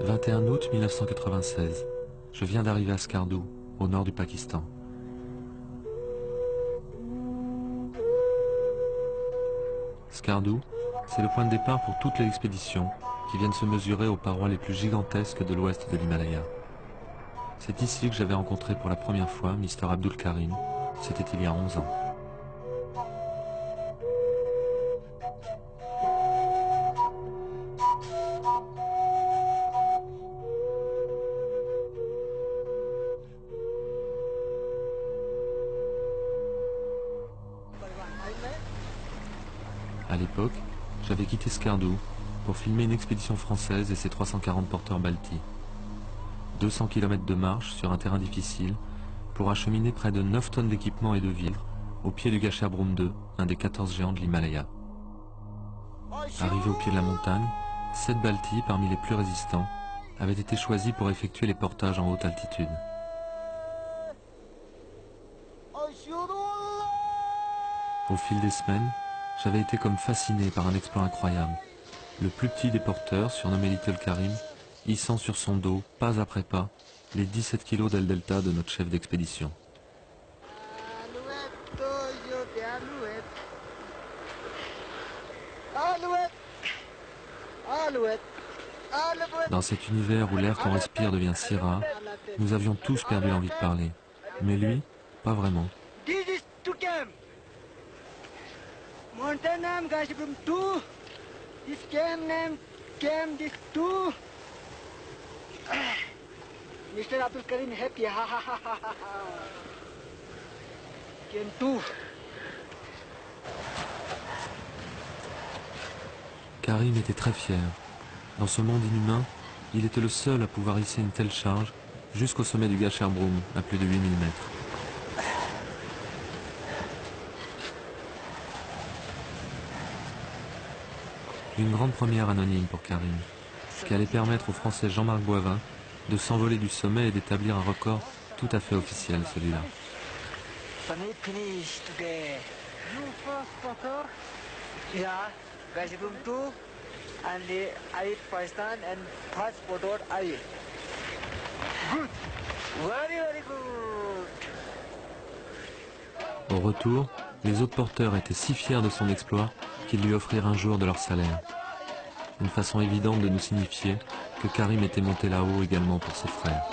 21 août 1996. Je viens d'arriver à Skardou, au nord du Pakistan. Skardou, c'est le point de départ pour toutes les expéditions qui viennent se mesurer aux parois les plus gigantesques de l'ouest de l'Himalaya. C'est ici que j'avais rencontré pour la première fois Mr Abdul Karim, c'était il y a 11 ans. À l'époque, j'avais quitté Skardou pour filmer une expédition française et ses 340 porteurs baltis. 200 km de marche sur un terrain difficile pour acheminer près de 9 tonnes d'équipements et de vivres au pied du Gasherbrum II, un des 14 géants de l'Himalaya. Arrivé au pied de la montagne, 7 baltis parmi les plus résistants avaient été choisis pour effectuer les portages en haute altitude. Au fil des semaines, j'avais été comme fasciné par un exploit incroyable. Le plus petit des porteurs, surnommé Little Karim, hissant sur son dos, pas après pas, les 17 kilos d'El Delta de notre chef d'expédition. Dans cet univers où l'air qu'on respire devient si rare, nous avions tous perdu l'envie de parler. Mais lui, pas vraiment. Mountain name Gasherbrum 2. This camp name camp this 2. Mr. Abdul Karim happy. Ha ha ha ha ha. Camp 2. Karim était très fier. Dans ce monde inhumain, il était le seul à pouvoir hisser une telle charge jusqu'au sommet du Gasherbrum, à plus de 8000 mètres. Une grande première anonyme pour Karim, qui allait permettre au Français Jean-Marc Boivin de s'envoler du sommet et d'établir un record tout à fait officiel, celui-là. Au retour, les autres porteurs étaient si fiers de son exploit qu'ils lui offrirent un jour de leur salaire. Une façon évidente de nous signifier que Karim était monté là-haut également pour ses frères.